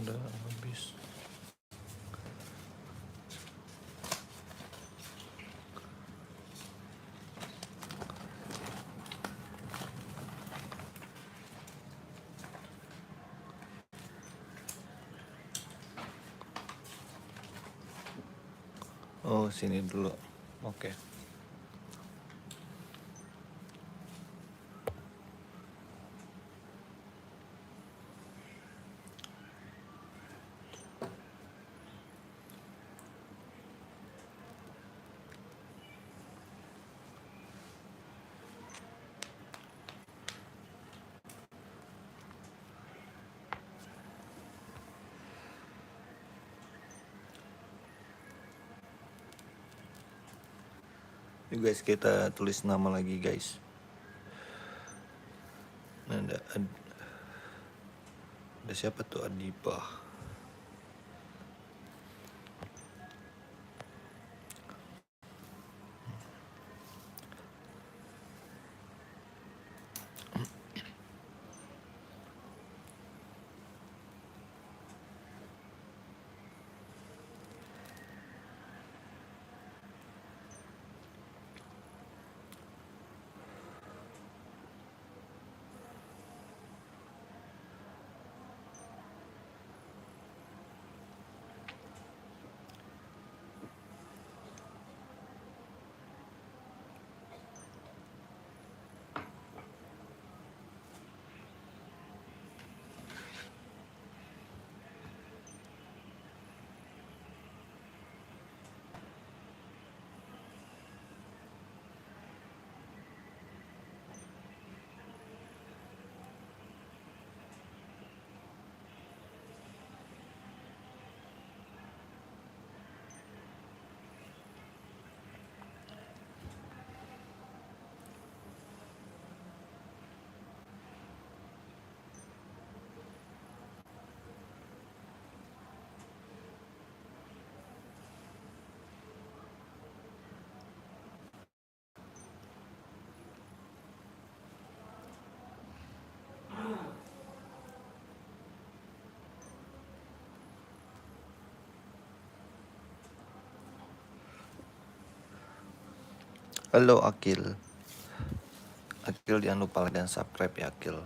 udah habis. Oh, sini dulu. Oke. Yuk guys, kita tulis nama lagi guys. Nah, ada siapa tuh? Adibah. Halo Akil. Akil jangan lupa like dan subscribe ya Akil.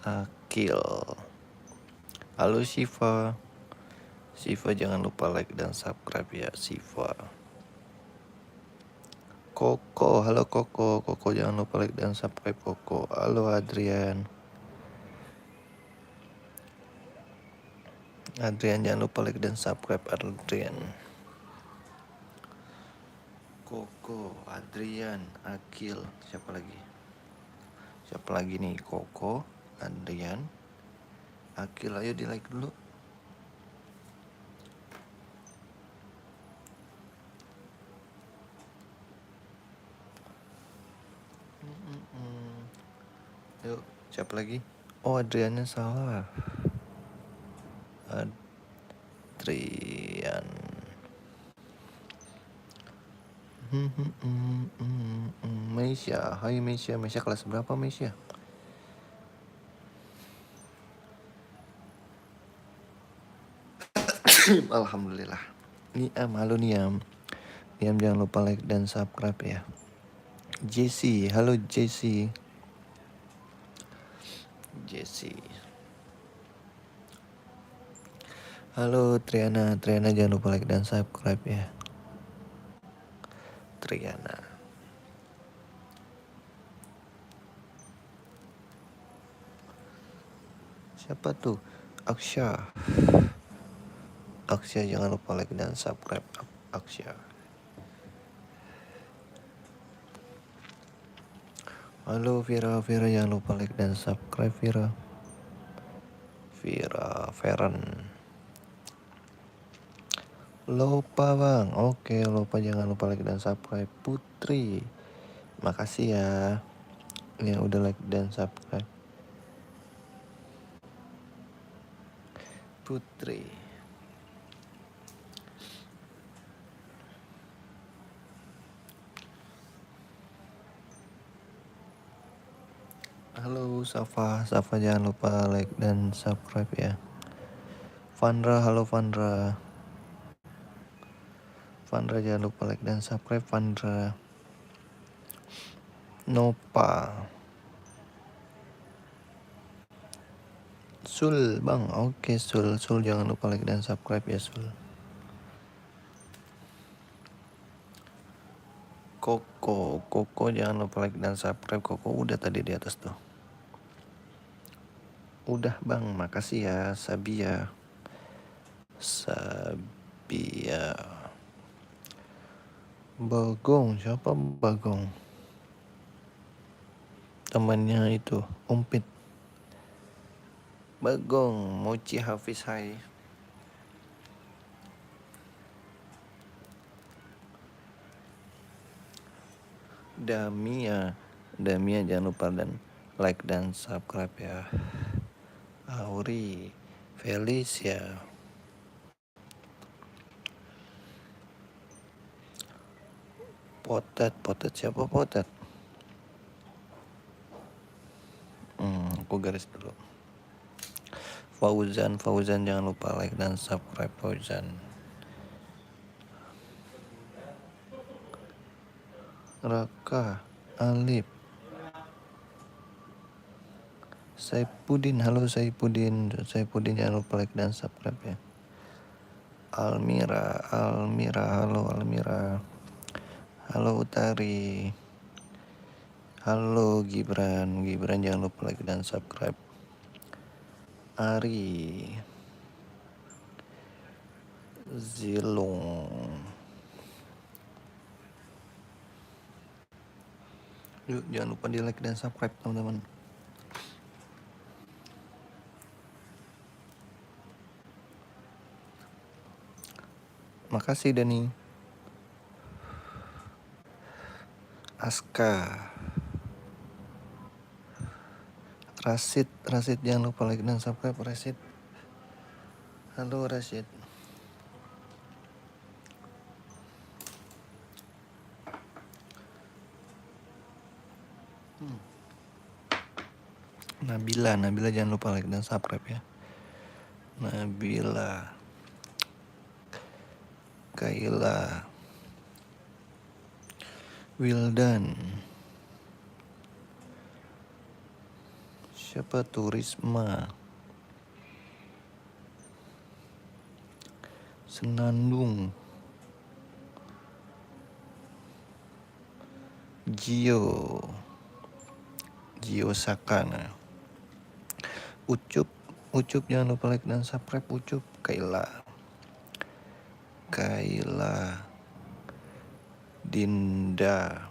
Akil. Halo Siva. Siva jangan lupa like dan subscribe ya Siva. Koko, halo Koko. Koko jangan lupa like dan subscribe Koko. Halo Adrian. Adrian jangan lupa like dan subscribe Adrian. Koko, Adrian, Akil, siapa lagi? Siapa lagi nih? Koko, Adrian, Akil, ayo di like dulu. Yuk, siapa lagi? Oh, Adriannya salah. Adrian. Meisha, hai Meisha. Meisha kelas berapa Meisha? Alhamdulillah. Niam, halo Niam. Niam jangan lupa like dan subscribe ya. Jesse, halo Jesse. Jesse. Halo Triana, Triana jangan lupa like dan subscribe ya. Triana. Siapa tuh? Aksya. Aksya jangan lupa like dan subscribe Aksya. Halo Vira, Vira jangan lupa like dan subscribe Vira. Vira, Feren. Lupa bang, oke lupa jangan lupa like dan subscribe. Putri, makasih ya yang udah like dan subscribe. Putri. Halo Safa, Safa jangan lupa like dan subscribe ya. Vandra, halo Vandra. Vandra jangan lupa like dan subscribe Vandra. Nopa. Sul bang, oke Sul jangan lupa like dan subscribe ya Sul. Koko jangan lupa like dan subscribe. Koko udah tadi di atas tuh. Udah bang, makasih ya Sabia. Bagong, siapa Bagong? Temannya itu Umpit. Bagong, Mochi Hafiz hai. Damia jangan lupa dan like dan subscribe ya. Auri, Felicia, Potet siapa Potet? Aku garis dulu. Fauzan jangan lupa like dan subscribe Fauzan. Raka, Alip, Saipudin, halo Saipudin jangan lupa like dan subscribe ya. Almira, halo Almira. Halo Utari. Halo Gibran jangan lupa like dan subscribe. Ari, Zilong. Yuk jangan lupa di like dan subscribe teman-teman. Makasih Dani. Aska, Rasid jangan lupa like dan subscribe Rasid. Halo Rasid. Nabila jangan lupa like dan subscribe ya. Nabila, Kaila, Wildan, siapa tuh? Risma, Senandung, Gio Sakana, Ucup jangan lupa like dan subscribe Ucup. Kaila, Dinda,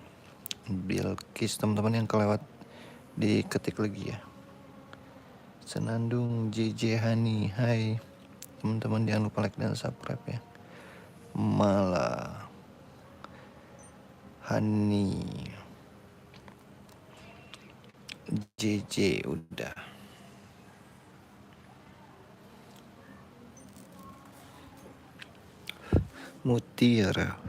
Bilkis, teman-teman yang kelewat diketik lagi ya. Senandung, JJ Hani, hai teman-teman jangan lupa like dan subscribe ya. Mala, Hani, JJ udah. Mutiara,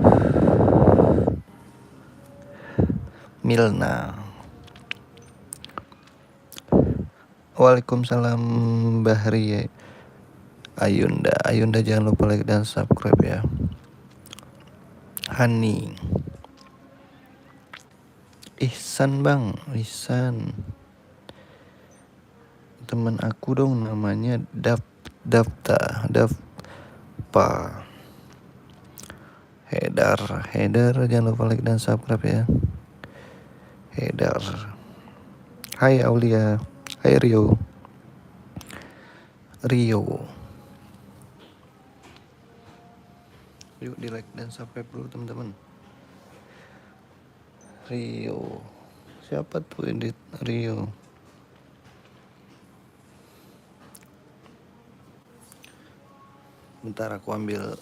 Milna. Waalaikumsalam Bahri. Ayunda jangan lupa like dan subscribe ya. Hani, Ihsan bang, teman aku dong, namanya Dafpa. Haidar jangan lupa like dan subscribe ya. Haidar, hai Aulia, hai Rio. Yuk di like dan subscribe dulu teman-teman. Rio, siapa tuh edit Rio? Bentar aku ambil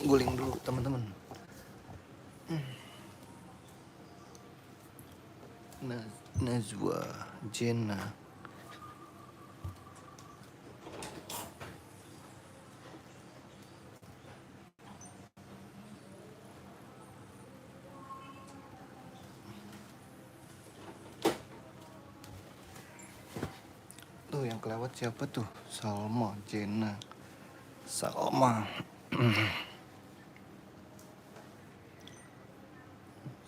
guling dulu teman-teman. Najwa, Jenna, Tuh yang kelewat siapa tuh? Salma, Jena, Salma,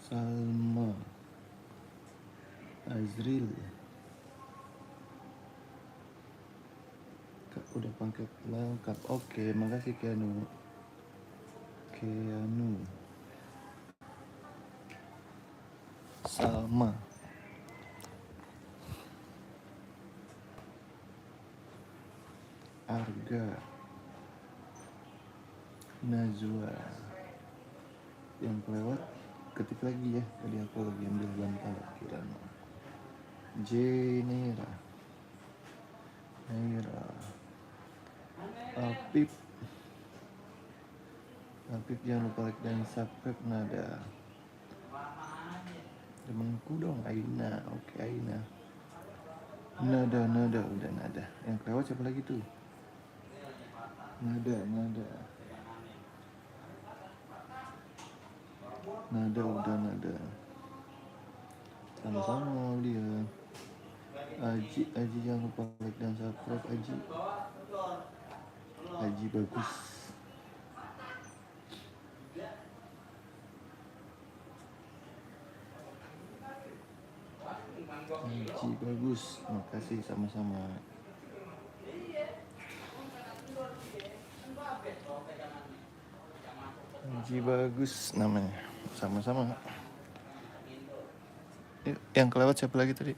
Salma, Azril. Udah pangkat lengkap. Oke, makasih Keanu. Salma, Arga, Najwa. Yang kelewat ketik lagi ya, tadi aku lagi ambil bantal Kirana. Jenera, Naira, Apip, jangan lupa like dan subscribe. Nada, temenku dong, Aina. Oke, Aina. Nada, udah Nada. Yang kelewat siapa lagi tuh? Nada, udah Nada. Sama-sama dia. Aji jangan lupa like dan subscribe. Aji bagus. Makasih sama-sama. Aji bagus namanya. Sama-sama. Yang kelewat siapa lagi tadi?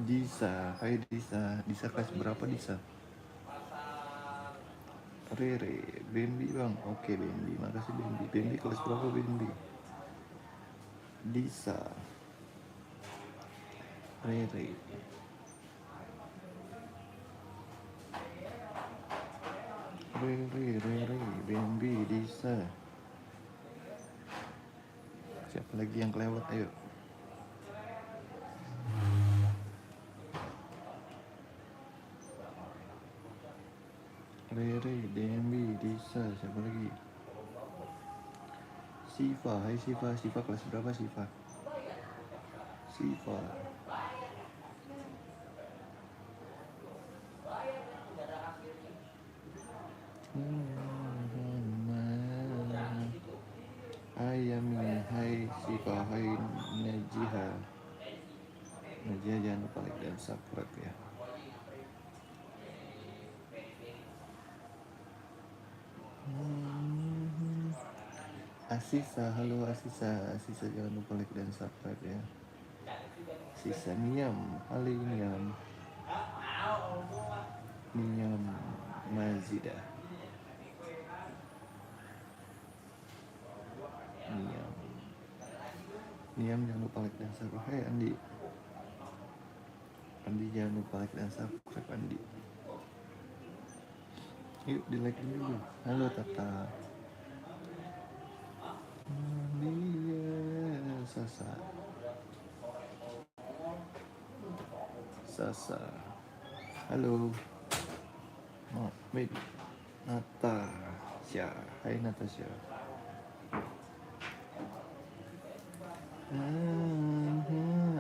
Disa, hai Disa. Disa kelas berapa Disa? Rere, Bambi bang. Oke Bambi, makasih Bambi. Bambi kelas berapa Bambi? Disa, Rere, Bambi, Disa. Siapa lagi yang kelewat? Ayo. Rere, Bambi, Disa. Siapa lagi? Siva, hai Siva. Siva kelas berapa Siva? Siva. Hai Yami, hai Siva, hai Najiha. Najiha jangan lupa like dan subscribe ya. Asisa, halo Asisa. Asisa jangan lupa like dan subscribe ya. Sisa Niam, halo Niam. Niam Mazida. Niam jangan lupa like dan subscribe. Hai Andi. Andi jangan lupa like dan subscribe Andi. Yuk di like dulu. Halo Tata. Sasa. Halo. Baby. Natasha. Hai Natasha.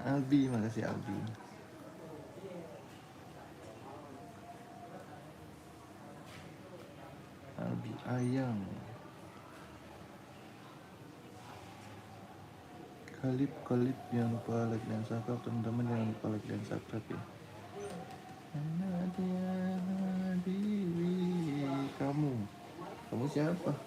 Albi, makasih Albi. Albi Ayang. Kalip jangan lupa like dan subscribe. Teman-teman jangan lupa like dan subscribe ya. Kamu siapa?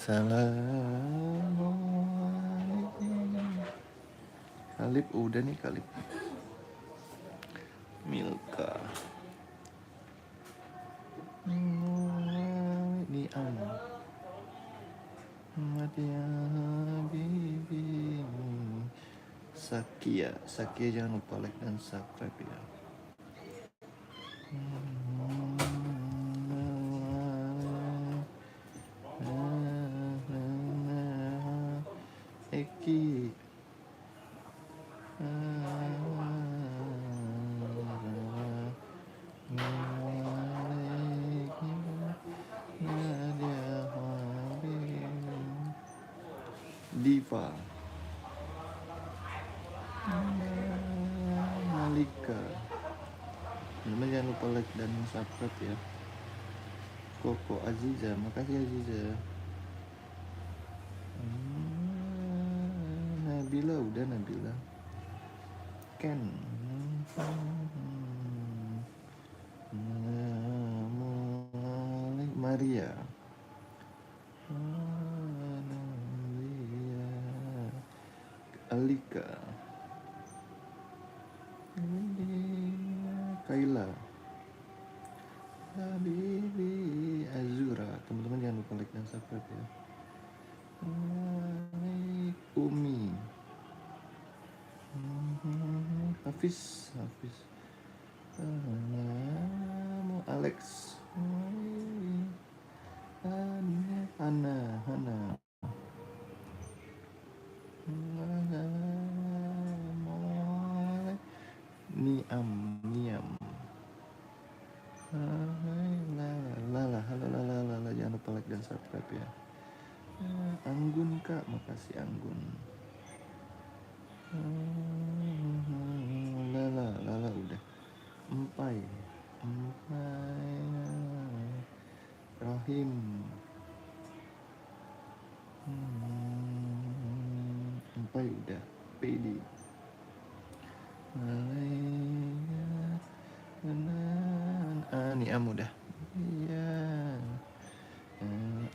Assalamualaikum. Kalip udah nih Kalip. Milka. Niam. Madia Bibi. Sakia jangan lupa like dan subscribe ya. Eki. Diva, Malika. Teman-teman jangan lupa like dan subscribe ya. Koko Aziza, makasih Aziza. Nabila, udah Nabila. Ken, Maria, Alika, Kaila, Habibi, Azura. Teman-teman jangan lupa like dan subscribe ya. Umi, Hafiz, Alex, Hana, Niam, Lala, halo Lala, jangan lupa like dan subscribe ya. Anggun kak, makasih Anggun. Lala udah. Empai, Rahim, Empai udah. Pedi, Niam udah. Iya.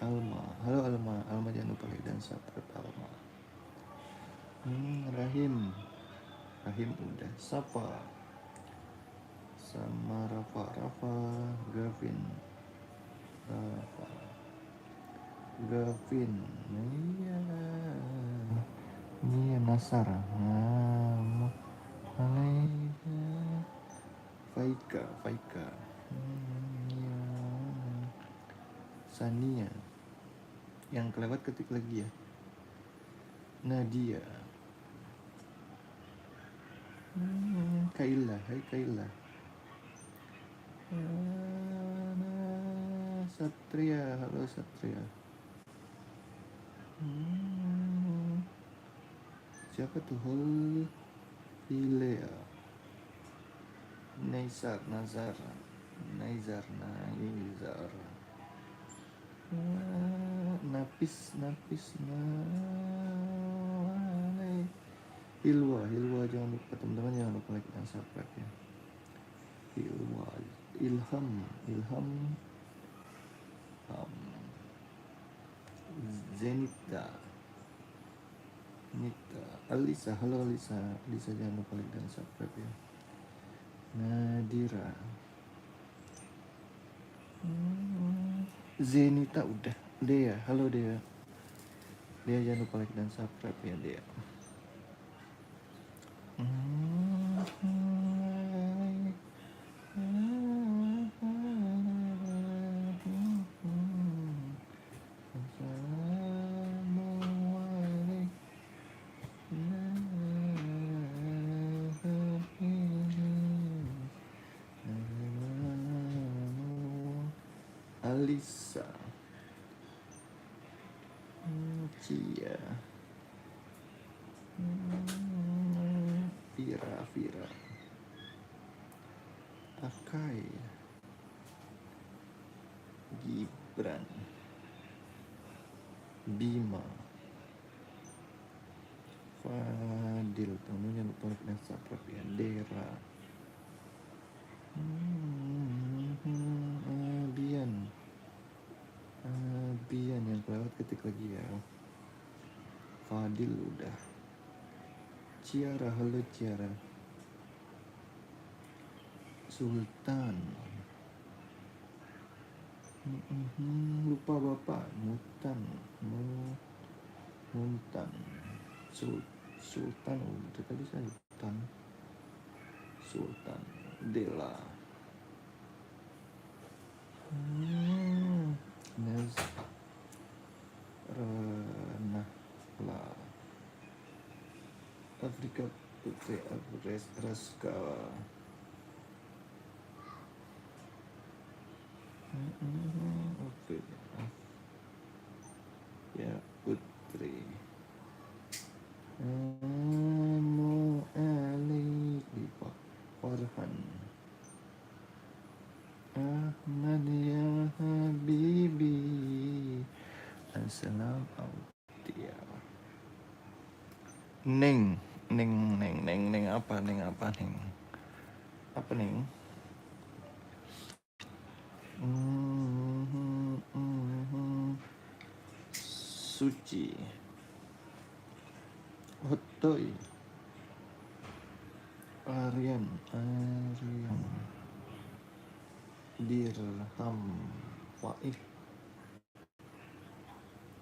Alma, halo Alma jangan lupa like dan subscribe Alma. Rahim udah. Safa, sama Rafa, Gavin, iya Nasar, Faika, iya. Sania, yang kelewat ketik lagi ya. Nadia, Kaila, hai Kaila. Satria, halo Satria. Siapa tuh? Hilea, Nazar, Napis, Hilwa, jangan lupa teman-teman, jangan lupa like dan subscribe ya. Hilwa, Ilham, Zenita, Alisa, halo Alisa, jangan lupa like dan subscribe ya. Nadira, Zenita udah. Dea, halo Dea, jangan lupa like dan subscribe ya Dea. Alisa, Cia, Vira, Akai, Gibran, Bima, Fadil, teman-teman jangan lupa like dan subscribe ya. Dera, Bian yang kelewat ketik lagi ya. Fadil udah. Ciara, halo Ciara. Sultan, lupa bapak. Muntan, Sultan udah tadi saya. Sultan, Dela, Nahla, Afrika Putri, Raska, oke ya Putri, Salam Autia. Neng apa neng? Apa neng? Suci. Hotoy. Aryan. Dirham. Faik.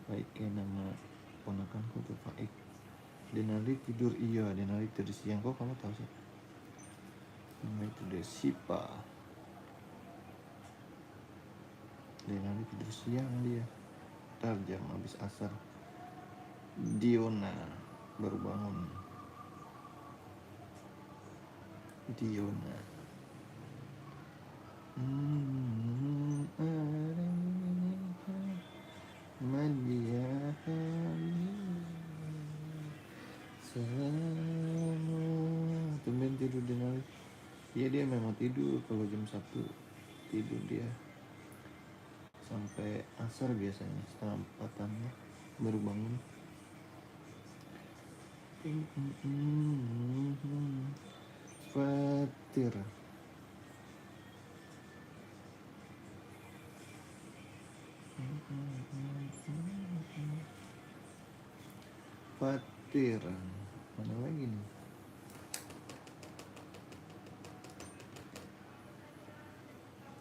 Faik kayak nama ponakanku tuh, Faik. Denali tidur, iya Denali tidur siang. Kok kamu tahu sih? Denali tidur Sipa. Denali tidur siang dia. Ntar jam habis asar. Diona baru bangun. Diona. Tumben tidur Denali. Iya dia memang tidur kalau jam 1 tidur dia sampai asar biasanya, setengah 4-an baru bangun. Fatir. Fatir. Mana lagi nih?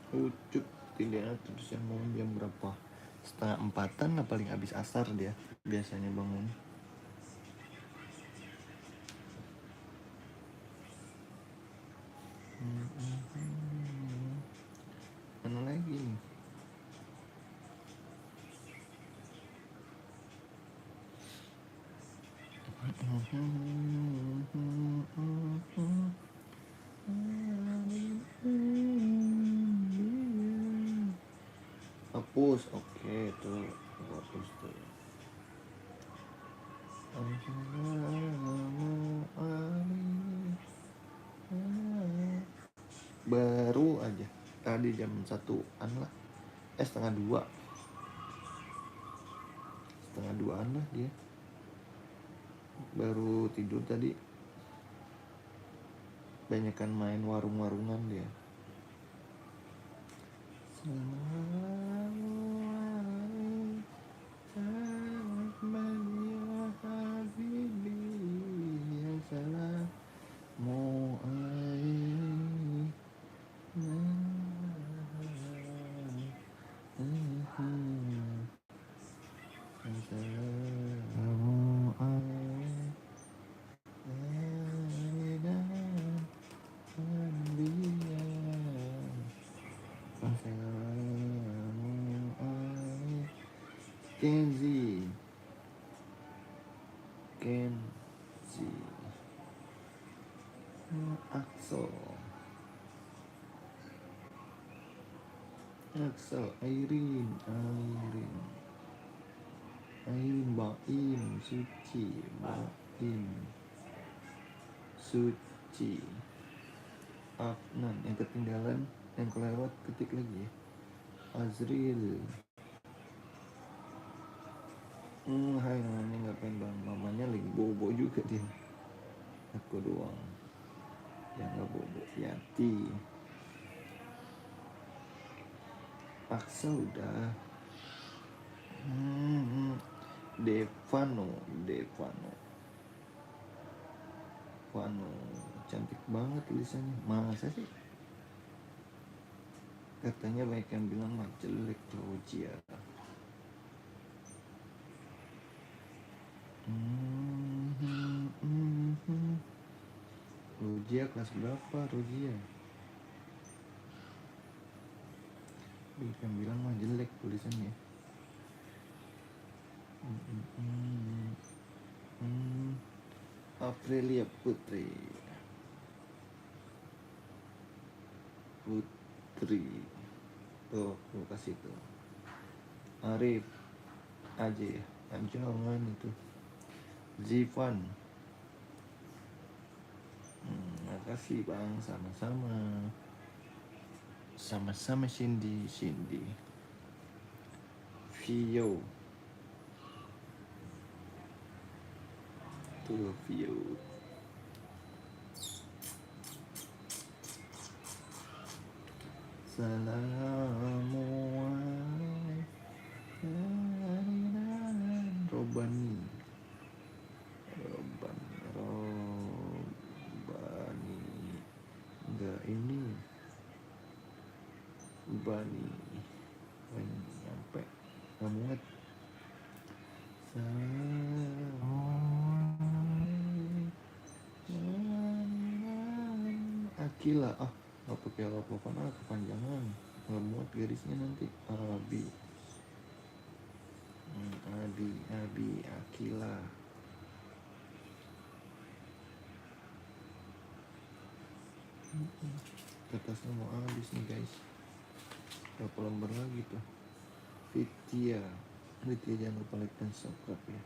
Ucup tidak terus yang bangun jam berapa? Setengah 4-an lah paling habis asar dia biasanya bangun. Mana lagi nih? Hapus, oke tuh hapus tuh. Baru aja tadi jam 1-an lah, setengah 2an lah dia baru tidur tadi. Banyakan main warung-warungan dia. Kenzi. Axel, Airin, Baim, Suci, Afnan. Yang ketinggalan, yang kelewat ketik lagi ya. Azril. Hai, namanya ngapain bang? Mamanya lagi bobo juga dia. Aku doang yang gak bobo. Yati. Paksa udah. Devano. Cantik banget tulisannya. Masa sih? Katanya banyak yang bilang mah jelek Rojia. Rojia kelas berapa Rojia? Banyak yang bilang mah jelek tulisannya. Aprilia Putri. Tuh, gue kasih tuh. Arif aja ya, jangan itu. Zivan. Makasih bang, sama-sama Cindy. Vio. love you. Assalamualaikum. Robani. Enggak ini. Bani. Nyampe. Nggak muat. Akila, nggak pakai apa-apa, kepanjangan, nggak muat garisnya nanti. Abi, Akila. Kertasnya mau habis nih guys. Berapa lembar lagi tuh? Fitya jangan lupa like dan subscribe ya.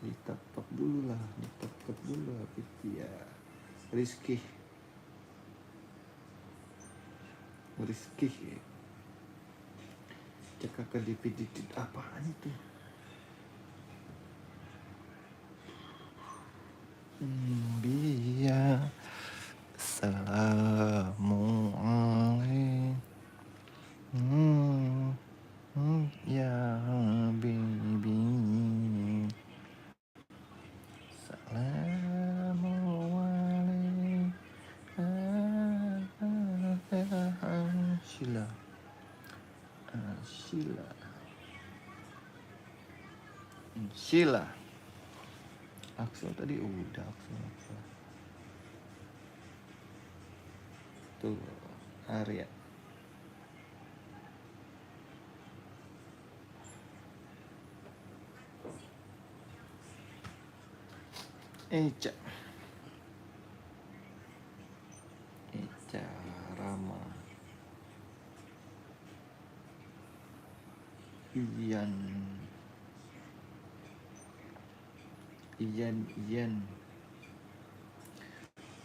Ditap dulu lah Fitya. Rizky cekak ke DVD apaan itu? Biya Assalamualaikum ya baby. Sheila. Axel tadi udah Axel. Tuh Arya. Eca Rama. Iyan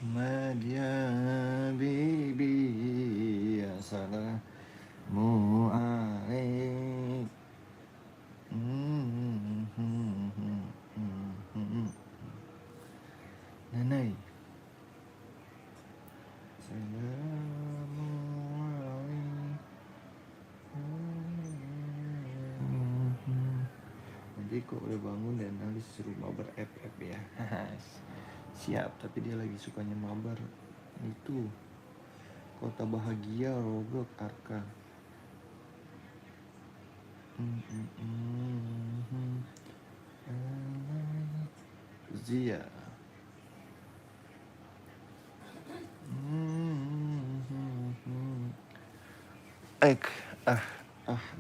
Madia bibi assalamu alaikum. Nanai nanti kok udah bangun dan habis suruh mabar FF ya. Siap, tapi dia lagi sukanya mabar itu Kota Bahagia Roblox Arka. Zia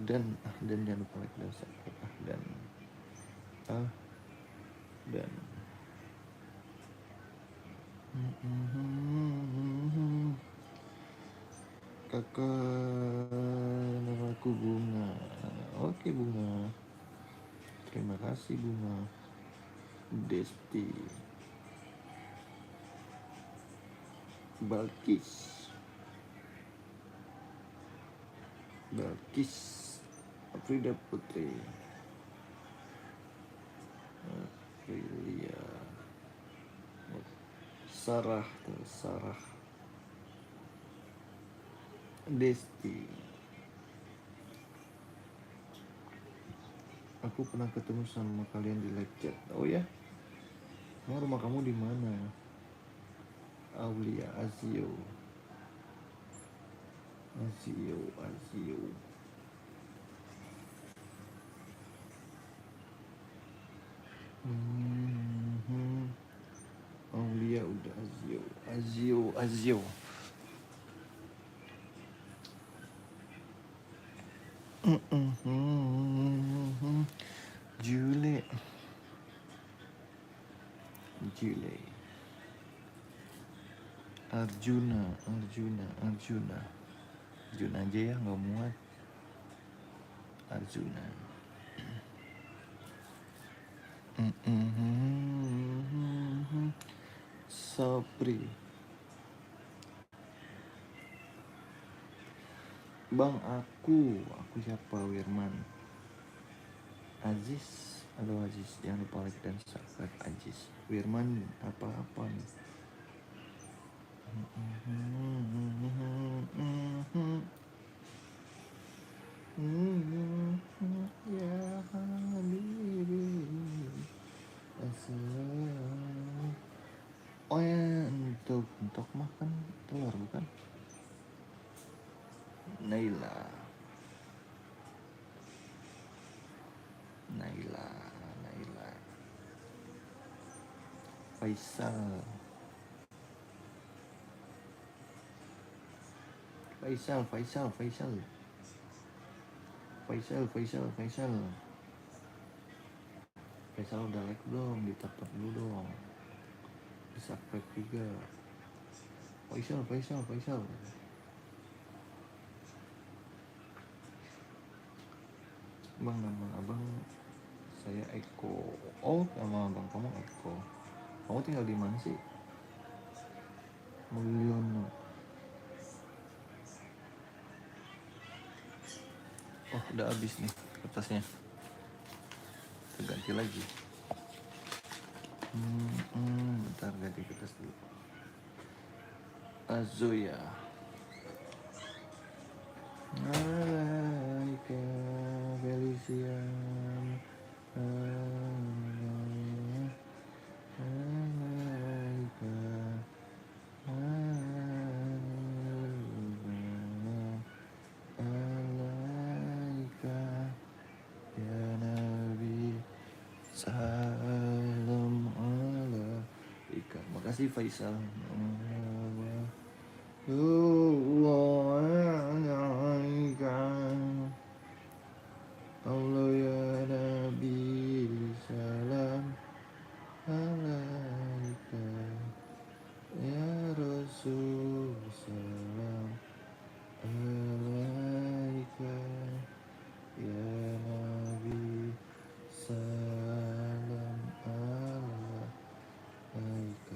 dan jangan lupa like dan subscribe. Dan kakak namaku Bunga. Oke Bunga, terima kasih Bunga. Desti Balkis Afrida Putri Aprilia Sarah Desti. Aku pernah ketemu sama kalian di live chat. Oh ya? Rumah kamu di mana? Aulia Azio. Aulia udah Azio. Jule Arjuna aja ya, nggak muat. Arjuna. Sopri. Bang, aku siapa? Wirman Aziz Halo Aziz, jangan lupa like dan subscribe Aziz. Wirman apa-apa nih. Ya Habibi. Oh ya, untuk makan telur bukan? Naila, Naila, Naila. Faisal, Faisal, Faisal, Faisal, Faisal, Faisal, Faisal. Faisal udah like belum? Ditap-tap dulu dong. Di subscribe juga. Faisal, Faisal, Faisal. Bang, nama abang saya Eko. Oh, nama abang kamu Eko. Kamu tinggal di mana sih? Mulyono. Oh, udah habis nih kertasnya. Ganti lagi. Bentar ganti kertas dulu. Azoya. Alaika Felician. Alaika. Alaika. Ya Nabi. Salam alaika. Makasih Faisal. Allah ya Nabi salam alaika ya Rasul salam alaika ya Nabi salam alaika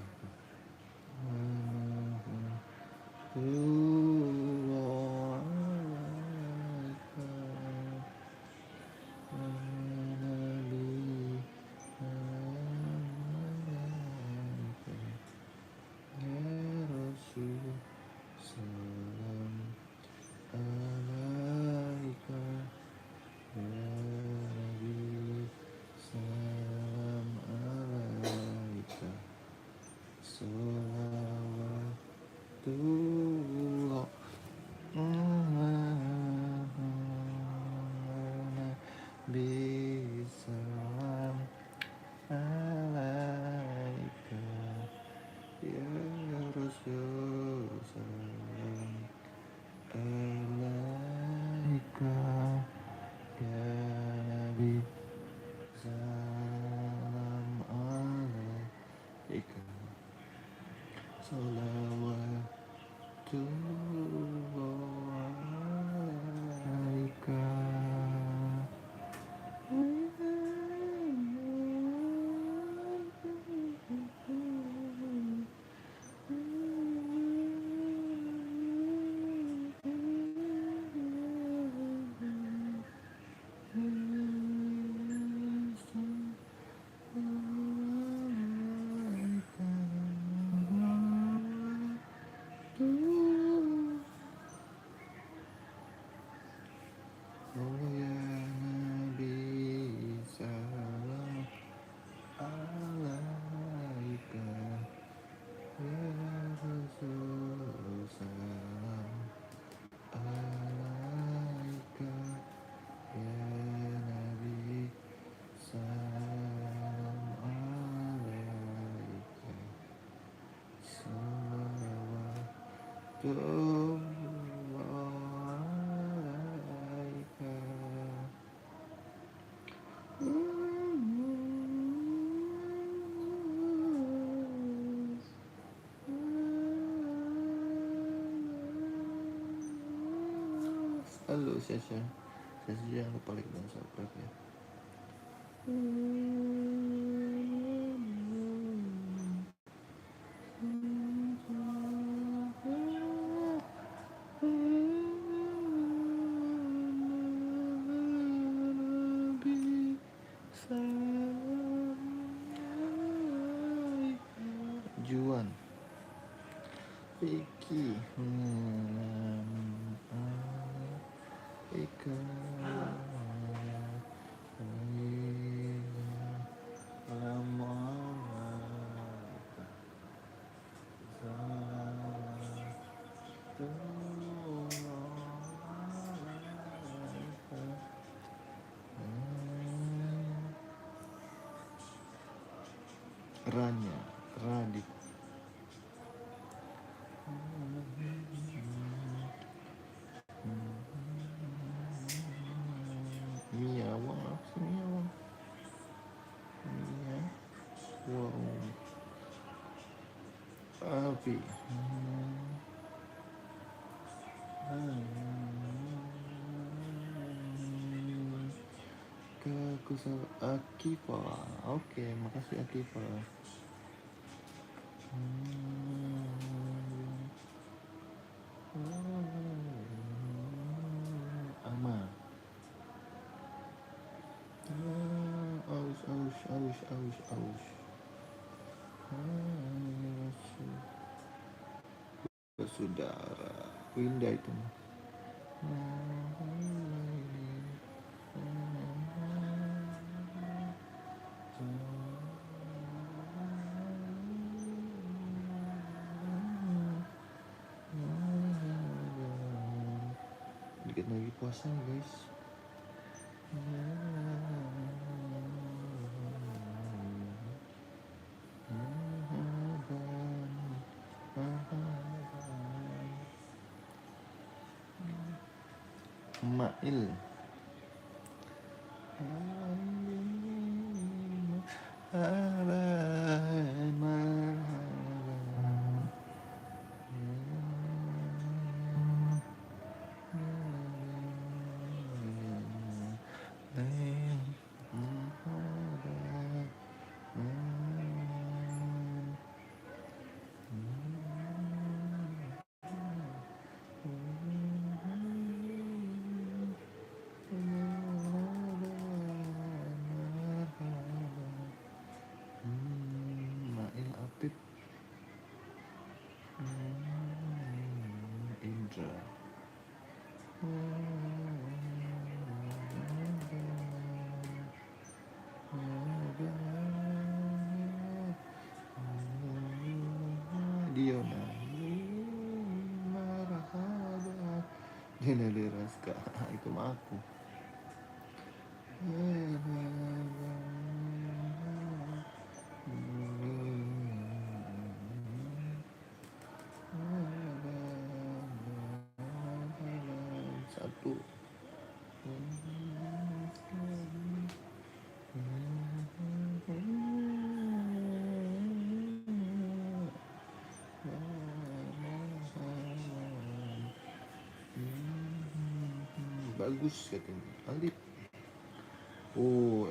Bisalam alaika ya Rasul salam alaika ya Nabi salam alaika salawatullah alaika. Oh ya Nabi salam alaika ya Rasul salam alaika ya Nabi salam alaika salawatullah alaika. Halo Sasha, Sasha jangan lupa like dan subscribe ya. Nabi Vicky. Ika. Lama. Ranya, Radit. Mia, wow, Mia, wow. Mia, wow. Alfi. Kekusal Akifa. Oke, makasih Akifa. Ama. Aus, aus, aus, aus, aus. Saudara Winda itu. Dikit lagi puasa guys. Mail. Mail Apip. Indra. Diona. Marhaba. Jeneli Raska. Itu mah aku. Satu. Bagus katanya Alip. Oh,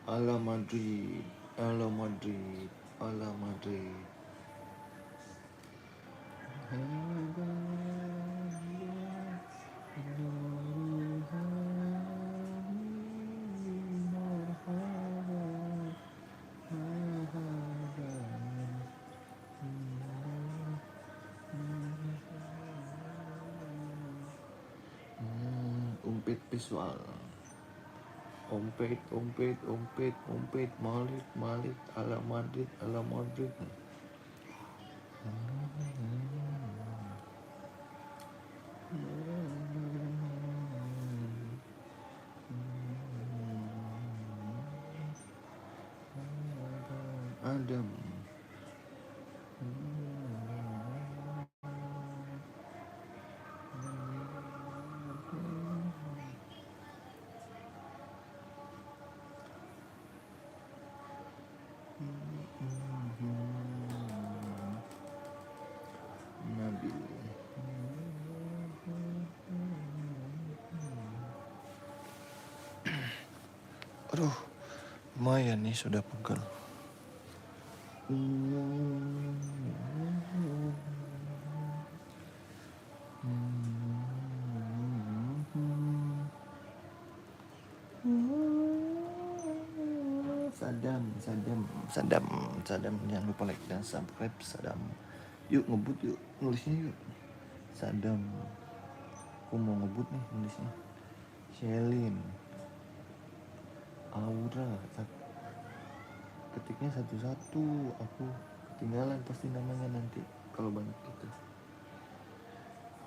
ala Madrid, ala Madrid, ala Madrid. Umpit visual. Ompet, ompet, ompet, ompet, Malik, Malik, ala Madrid, ala Madrid. Adam. Nabil. Aduh, lumayan nih sudah pegal. Sadam, jangan lupa like dan subscribe. Sadam, Yuk ngebut yuk, nulisnya yuk. Sadam. Aku mau ngebut nih nulisnya. Shelin. Aura. Ketiknya satu-satu. Aku ketinggalan pasti namanya nanti kalau banyak gitu.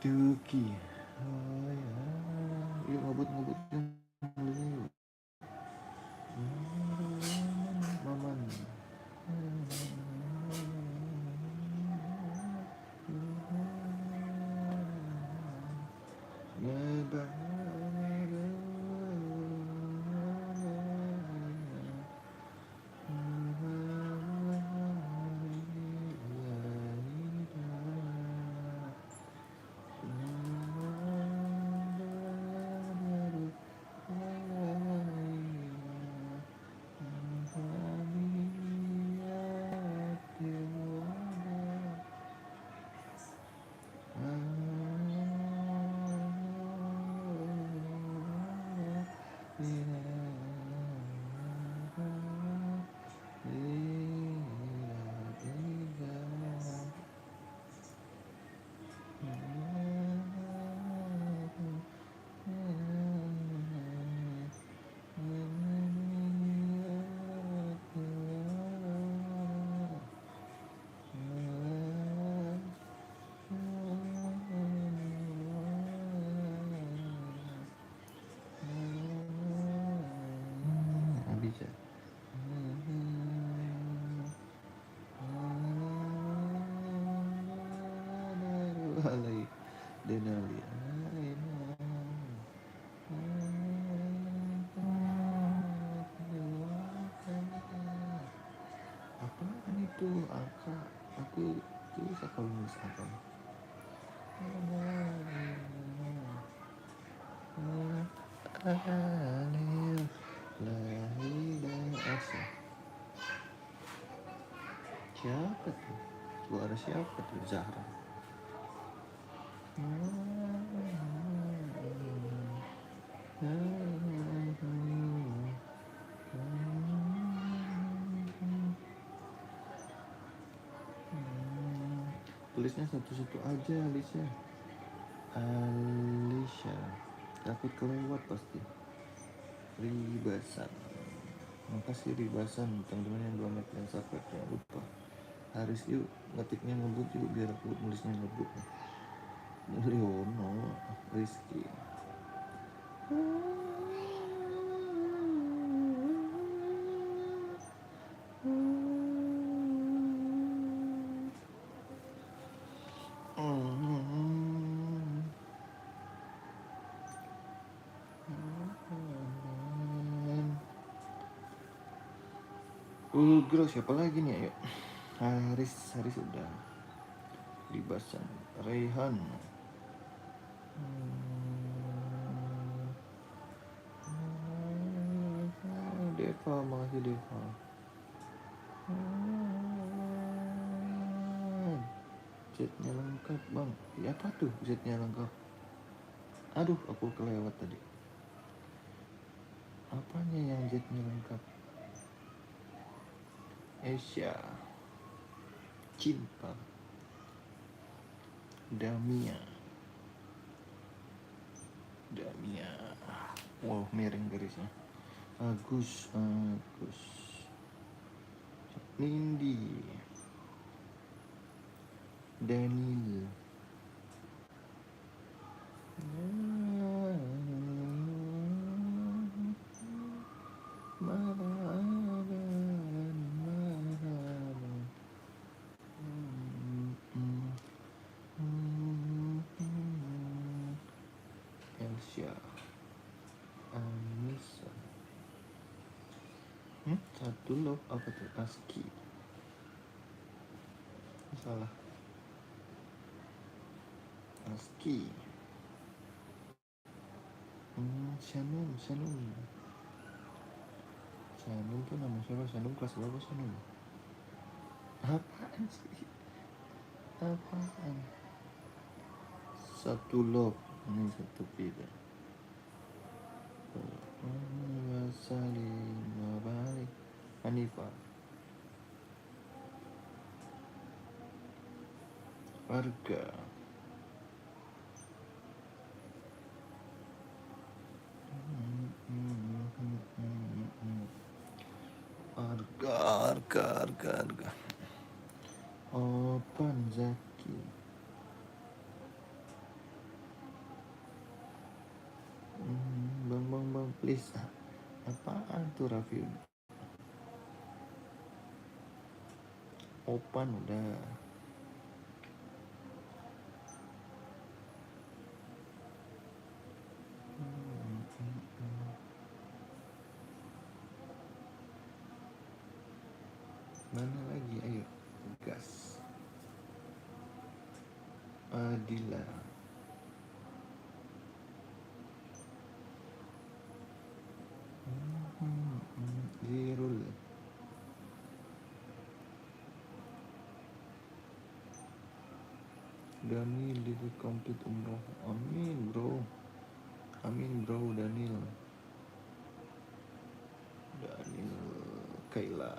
Tuki. Oh ya. Yuk ngebut yuk. Nulisnya yuk. Maman. Bisa. Alay Denali. Apaan itu angka? Aku bisa kalau nulis apa? Alif Lahila Asa. Siapa tuh? Suara siapa tuh? Zahra. Tulisnya satu-satu aja Alicia. Alicia. Takut kelewat pasti. Ribasan. Makasih Ribasan teman-teman yang 2 menit yang subscribe, jangan lupa. Haris yuk ngetiknya ngebut yuk biar aku nulisnya ngebut. Mulyono Rizky. Girl siapa lagi nih ayo. Haris udah. Ribasan. Raihan. Deva, makasih Deva. Zetnya lengkap bang. Ya, apa tuh zetnya lengkap? Aduh, aku kelewat tadi. Apanya yang zetnya lengkap? Asia. Cinta. Damia. Wow, miring garisnya. Agus. Nindi. Daniel. Elsia. Anissa. Satu love apa tuh? Aski. Salah. Aski. Shanum. Shanum tuh nama siapa? Shanum kelas berapa Shanum? Apaan sih? Apaan? Satu love. Ini satu beda. Saling balik. Hanifa. Arga. Arga. Open Zaki. Bang, please. Apaan tuh Raffi? Open udah. Mana lagi? Ayo, gas. Adila. Zirul. Daniel did complete umroh. Amin bro. Daniel Kayla.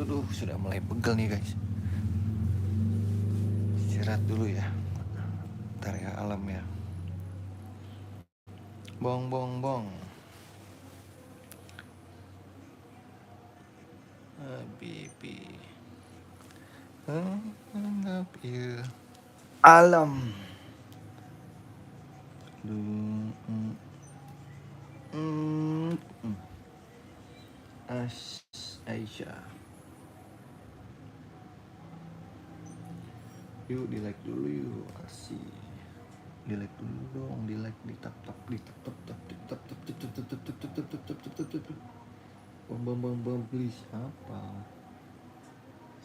Aduh, sudah mulai pegel nih guys. Istirahat dulu ya. Ntar ya alam ya. Bong. Bibi. Anggap ya. Alam. Aisyah. Yuk di like dulu yuk, asih. Di like dulu dong, di like, di tap. Bang, please. Apa?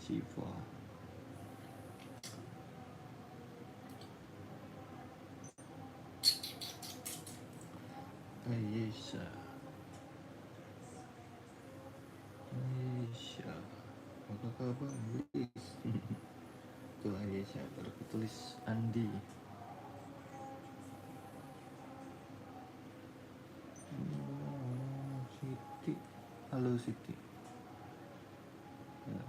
Siva. Aisyah. Apa kabar? Itu Aisyah, baru tulis Andi. Siti. Halo Siti. Ya.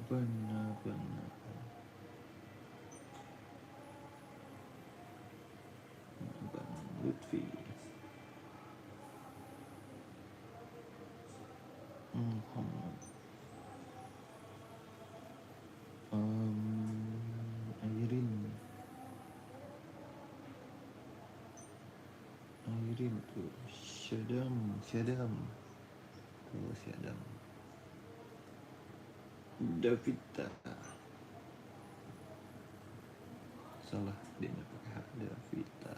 Benar. Bang Lutfi. Muhammad. Airin tuh. Syadam. Tuh Syadam. Davita. Salah dia pakai hak Davita.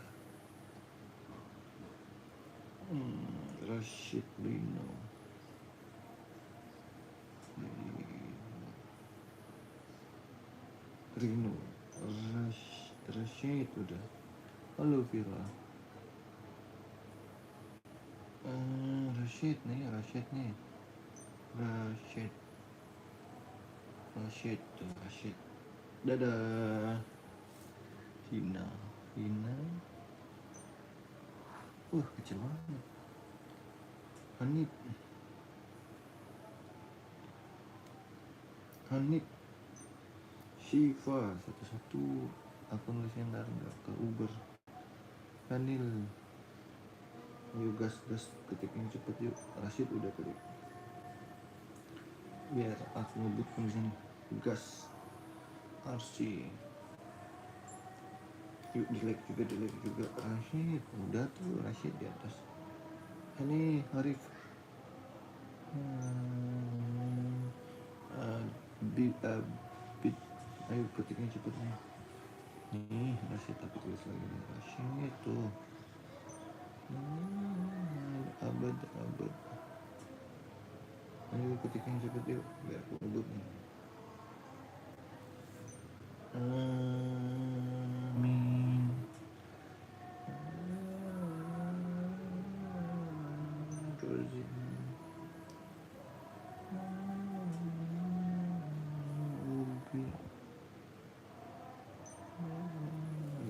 Rashid Lino. Rino. Rashid udah. Halo Vira. Rashid nih. Rashid. Dadah. Hina. Kecil banget. Hanif. Shiva. Satu akun legendar nggak ke Uber. Hanil. Ayo gas ketik yang cepet yuk. Rashid udah ketik. Biar aku ngebutkan di sini. Gas. Arsi. Yuk di like juga. Rashid udah tuh, Rashid di atas. Ini Arif. Bit. Ayo ketiknya cepet nih. Nih Rashid, tapi tulis lagi nih Rashid tuh. Abad. Ayo ketik yang cepet yuk, biar aku ngebut nih. Amin.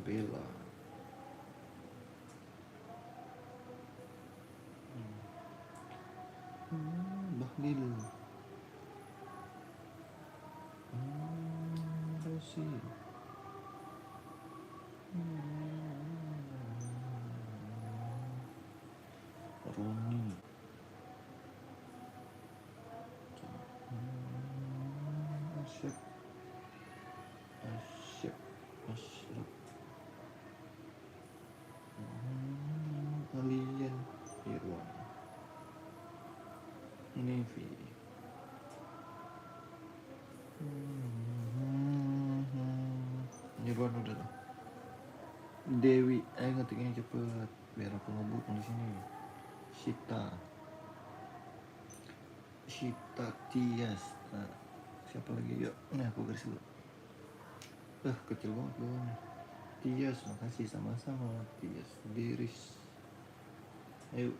Bella. Bahlil. Rosi. Roni. Asyik. Asyik. Asyik. Alien. Irwan. Nevi. Irwan udah tuh. Dewi, ayo ngetiknya cepet biar aku ngebut di sini. Sita Tias. Nah, siapa lagi yuk? Nah, aku garis dulu. Kecil banget bawahnya. Tias, makasih sama-sama. Tias, Deris. Ayo,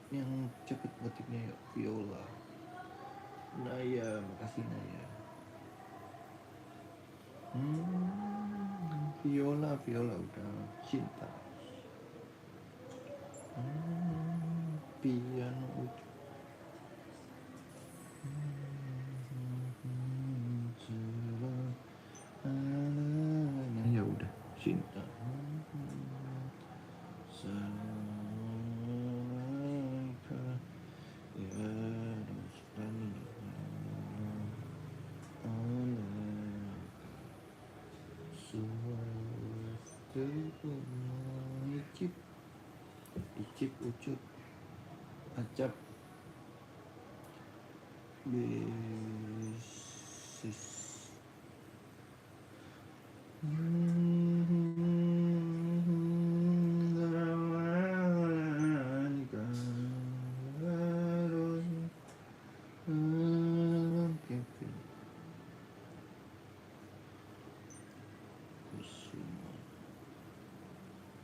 yang cepet ngetiknya yuk. Viola. Naya, makasih Naya. Viola udah. Cinta. Piano udah. Ya udah, cinta. Icip, ucut, acap, besis.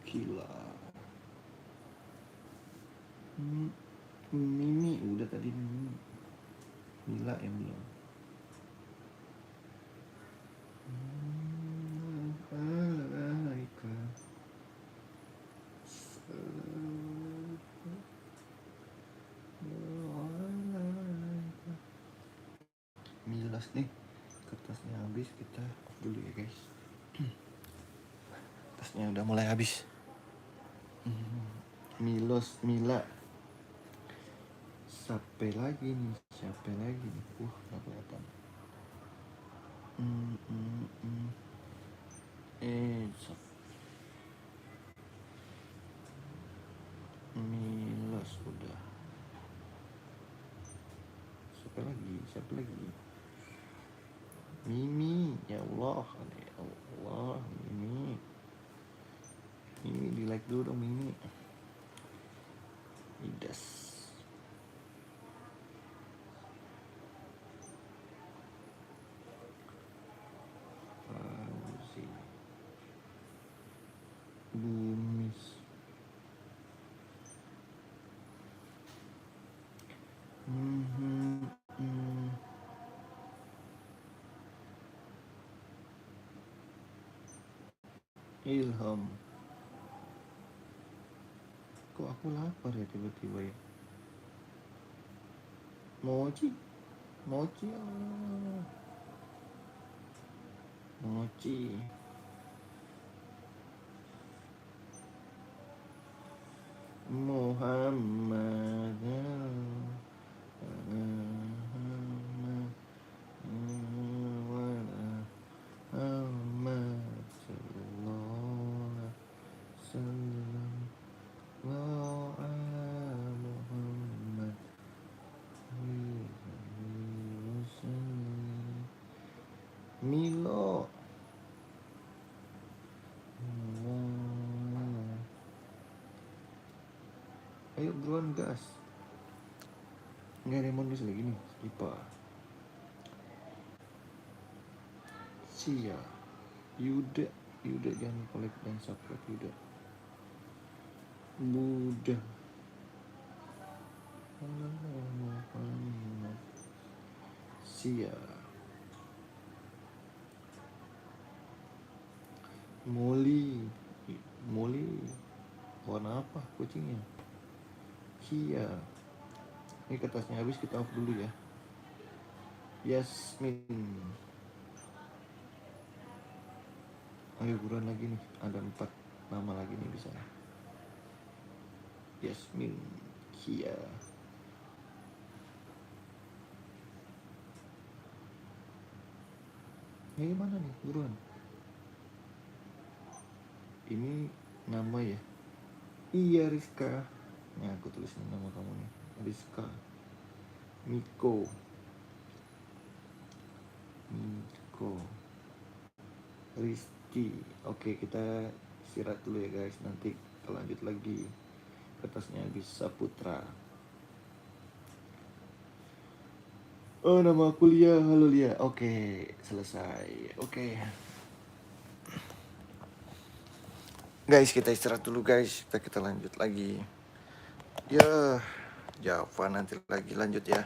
Gila. Mimi udah tadi. Mila yang belum. Milas nih, kertasnya habis, kita off dulu ya guys. Kertasnya udah mulai habis. Mila. Siapa lagi nih? Gak kelihatan. Milas udah. Siapa lagi? Mimi, ya Allah, Mimi di like dulu dong Mimi. Idas. Fauzi. Bumis. Ilham. Kok aku lapar ya tiba-tiba ya? Mochi. Allah. Mochi. Muhammad. Milo. Ayo buruan gas. Nggak ada yang mau nulis lagi nih. IPA. Sia. Yuda. Yuda jangan lupa like dan subscribe Yuda. Mudah. Sia. Molly. Molly. Warna apa kucingnya? Kia. Ini kertasnya habis, kita off dulu ya. Yasmin. Ayo buruan lagi nih, ada 4 nama lagi nih bisa. Yasmin, Kia. Ini mana nih, buruan. Ini nama ya? Iya, Rizka. Nah, aku tulisin nama kamu nih, Rizka. Miko. Rizky. Oke, kita istirahat dulu ya guys, nanti kita lanjut lagi. Kertasnya habis. Saputra. Oh, nama aku Lia. Halo Lia. Oke, selesai. Oke. Guys, kita istirahat dulu guys. Kita lanjut lagi. Ya, Java nanti lagi lanjut ya.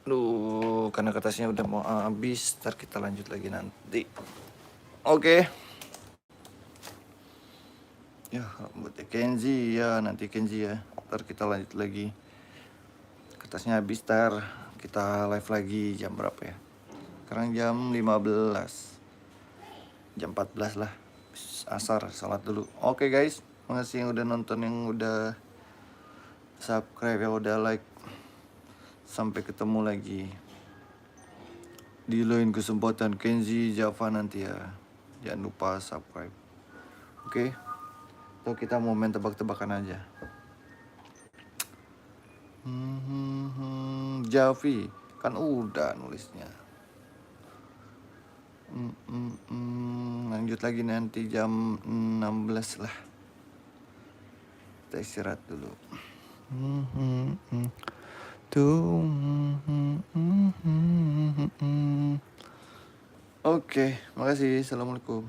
Duh, karena kertasnya udah mau habis, ntar kita lanjut lagi nanti. Oke. Ya, buat Kenzi ya, nanti Kenzi ya. Ntar kita lanjut lagi. Kertasnya habis, ntar kita live lagi jam berapa ya? Sekarang jam 15. Jam 14 lah. Asar, salat dulu. Oke guys, makasih yang udah nonton, yang udah subscribe, yang udah like. Sampai ketemu lagi di lain kesempatan. Kenzi Java nanti ya. Jangan lupa subscribe. Oke. Atau kita mau main tebak-tebakan aja. Javi kan udah nulisnya. Lanjut lagi nanti jam 16 lah. Kita istirahat dulu. Oke, makasih. Assalamualaikum.